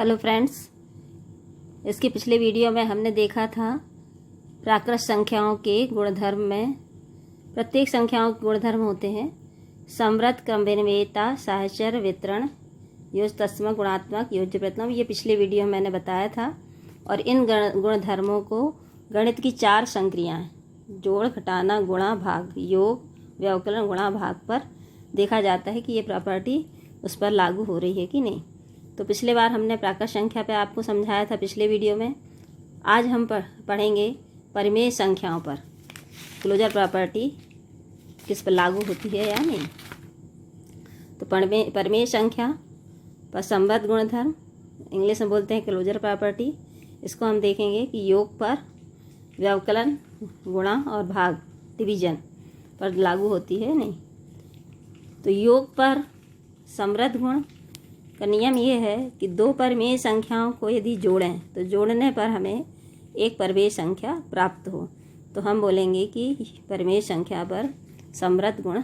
Hello friends, इसके पिछले video में हमने देखा था प्राकृत संख्याओं के गुणधर्म में प्रत्येक संख्याओं के गुणधर्म होते हैं। समृद्ध, क्रमविनिमेयता, सहचर, वितरण, योजतत्सम, गुणात्मक, योज्य प्रथम, ये पिछले वीडियो में मैंने बताया था। और इन गुणधर्मों को गणित की 4 संक्रियाएँ जोड़, घटाना, गुणा, भाग, योग, व्यवकलन, गुणा, भाग पर देखा जाता है कि ये प्रॉपर्टी उस पर लागू हो रही है कि नहीं। तो पिछले बार हमने प्राकृत संख्या पे आपको समझाया था पिछले वीडियो में। आज हम पढ़ेंगे परिमेय संख्याओं पर क्लोजर प्रॉपर्टी किस पर लागू होती है या नहीं। तो परिमेय संख्या पर समृद्ध गुणधर्म, इंग्लिश में बोलते हैं क्लोजर प्रॉपर्टी, इसको हम देखेंगे कि योग पर, व्यवकलन, गुणा और भाग, डिवीजन पर लागू होती है नहीं। तो योग पर समृद्ध गुण का नियम ये है कि 2 परिमेय संख्याओं को यदि जोड़ें तो जोड़ने पर हमें एक परिमेय संख्या प्राप्त हो, तो हम बोलेंगे कि परिमेय संख्या पर समृद्ध गुण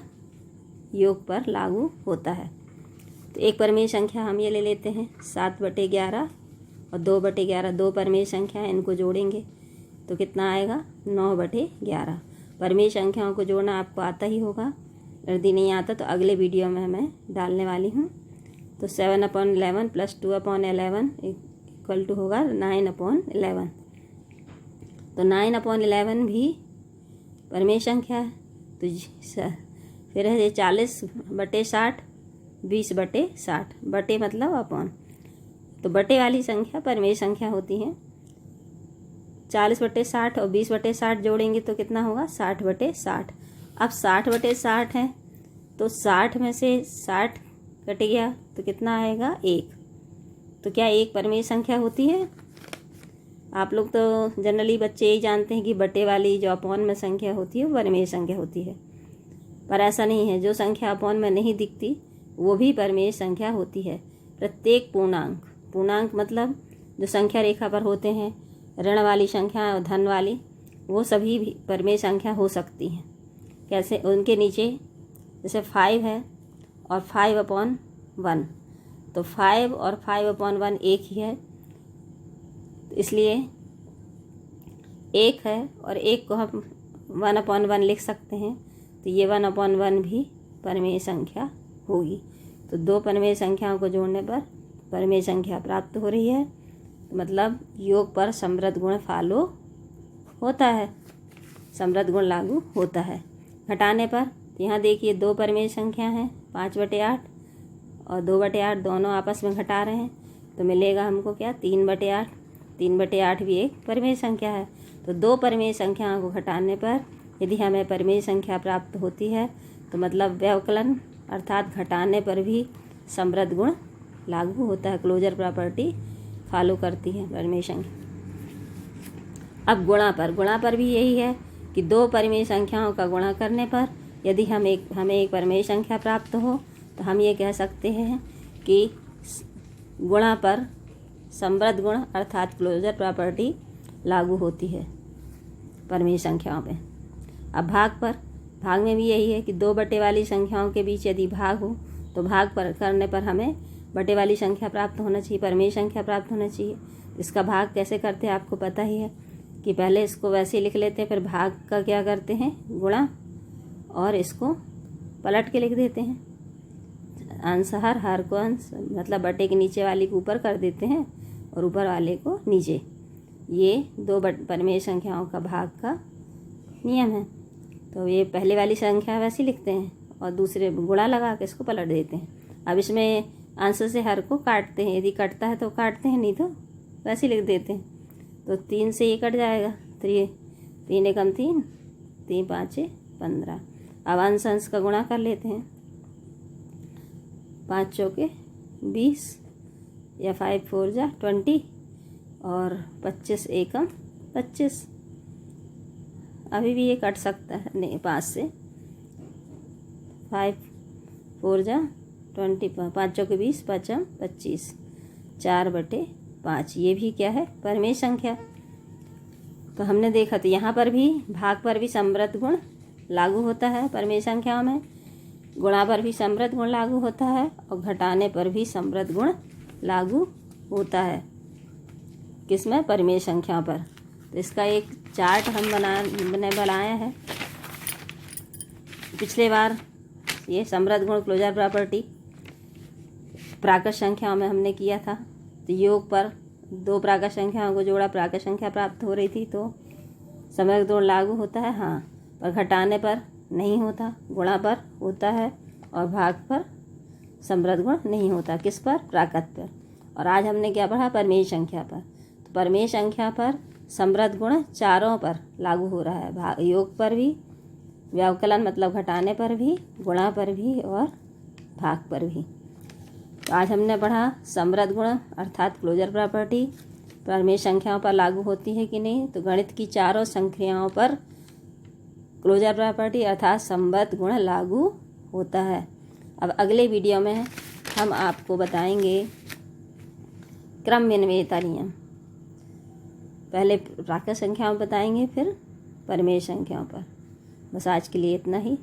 योग पर लागू होता है। तो एक परिमेय संख्या हम ये ले लेते हैं 7/11 और 2/11, 2 परिमेय संख्या, इनको जोड़ेंगे तो कितना आएगा 9/11। परिमेय संख्याओं को जोड़ना आपको आता ही होगा, यदि नहीं आता तो अगले वीडियो में मैं डालने वाली हूँ। तो 7/11 + 2/11 इक्वल टू होगा 9/11। तो 9/11 भी परिमेय संख्या है। तो फिर है 40/60, 20/60, बटे मतलब अपॉन, तो बटे वाली संख्या परिमेय संख्या होती है। 40/60 और 20/60 जोड़ेंगे तो कितना होगा 60/60। अब 60/60 है तो 60 में से 60 कट गया तो कितना आएगा 1। तो क्या 1 परिमेय संख्या होती है? आप लोग तो जनरली बच्चे यही जानते हैं कि बटे वाली जो अपॉन में संख्या होती है वो परिमेय संख्या होती है, पर ऐसा नहीं है। जो संख्या अपॉन में नहीं दिखती वो भी परिमेय संख्या होती है। प्रत्येक पूर्णांक मतलब जो संख्या रेखा पर होते हैं, ऋण वाली संख्या और धन वाली, वो सभी भी परिमेय संख्या हो सकती हैं। कैसे? उनके नीचे जैसे 5 है और 5/1, तो 5 और 5/1 एक ही है, तो इसलिए 1 है और 1 को हम 1/1 लिख सकते हैं, तो ये 1/1 भी परिमेय संख्या होगी। तो 2 परिमेय संख्याओं को जोड़ने पर परिमेय संख्या प्राप्त हो रही है, मतलब योग पर समृद्ध गुण फॉलो होता है, समृद्ध गुण लागू होता है। घटाने पर यहाँ देखिए 2 परिमेय संख्या हैं, 5/8 और 2/8, दोनों आपस में घटा रहे हैं, तो मिलेगा हमको क्या 3/8। 3/8 भी एक परिमेय संख्या है। तो 2 परिमेय संख्याओं को घटाने पर यदि हमें परिमेय संख्या प्राप्त होती है तो मतलब व्यवकलन अर्थात घटाने पर भी समृद्ध गुण लागू होता है, क्लोजर प्रॉपर्टी फॉलो करती है परिमेय संख्या। अब गुणा पर भी यही है कि 2 परिमेय संख्याओं का गुणा करने पर यदि हमें एक परिमेय संख्या प्राप्त हो तो हम ये कह सकते हैं कि गुणा पर समृद्ध गुण अर्थात क्लोजर प्रॉपर्टी लागू होती है परिमेय संख्याओं पे। अब भाग में भी यही है कि 2 बटे वाली संख्याओं के बीच यदि भाग हो तो भाग पर करने पर हमें बटे वाली संख्या प्राप्त होना चाहिए, परिमेय संख्या प्राप्त होना चाहिए। इसका भाग कैसे करते हैं आपको पता ही है कि पहले इसको वैसे लिख लेते हैं, फिर भाग का क्या करते हैं गुणा, और इसको पलट के लिख देते हैं। अंश हर को अंश मतलब बटे के नीचे वाली को ऊपर कर देते हैं और ऊपर वाले को नीचे। ये 2 परिमेय संख्याओं का भाग का नियम है। तो ये पहले वाली संख्या वैसे लिखते हैं और दूसरे गुणा लगा के इसको पलट देते हैं। अब इसमें अंश से हर को काटते हैं, यदि कटता है तो काटते हैं, नहीं तो वैसे लिख देते हैं। तो 3 से ये कट जाएगा, 3 एकम 3, 3 5 15। अब अंश का गुणा कर लेते हैं, 5 चौके 20 या 5 4 जा 20 और 25 एकम 25। अभी भी ये कट सकता है, नहीं 5 से 5 4 जा 20, 5 चौके 20, 5 25, 4/5। ये भी क्या है परिमेय संख्या। तो हमने देखा तो यहाँ पर भी भाग पर भी समृद्ध गुण लागू होता है परिमेय संख्याओं में, गुणा पर भी समृद्ध गुण लागू होता है और घटाने पर भी समृद्ध गुण लागू होता है। किसमें? परिमेय संख्याओं पर। तो इसका एक चार्ट हम बनाया है पिछले बार। ये समृद्ध गुण क्लोजर प्रॉपर्टी प्राकृत संख्याओं में हमने किया था। तो योग पर दो प्राकृत संख्याओं को जोड़ा, प्राकृत संख्या प्राप्त हो रही थी, तो समृद्ध गुण लागू होता है। हाँ, पर घटाने पर नहीं होता, गुणा पर होता है, और भाग पर समृद्ध गुण नहीं होता। किस पर? प्राकृत पर। और आज हमने क्या पढ़ा? परिमेय संख्या पर। तो परिमेय संख्या पर समृद्ध गुण चारों पर लागू हो रहा है, योग पर भी, व्यवकलन मतलब घटाने पर भी, गुणा पर भी, और भाग पर भी। तो आज हमने पढ़ा समृद्ध गुण अर्थात क्लोजर प्रॉपर्टी परिमेय संख्याओं पर लागू होती है कि नहीं। तो गणित की चारों संख्याओं पर क्लोजर प्रॉपर्टी अर्थात समृद्ध गुण लागू होता है। अब अगले वीडियो में हम आपको बताएंगे क्रम विनिमयता नियम। पहले प्राकृत संख्याओं बताएंगे, फिर परिमेय संख्याओं पर। बस आज के लिए इतना ही।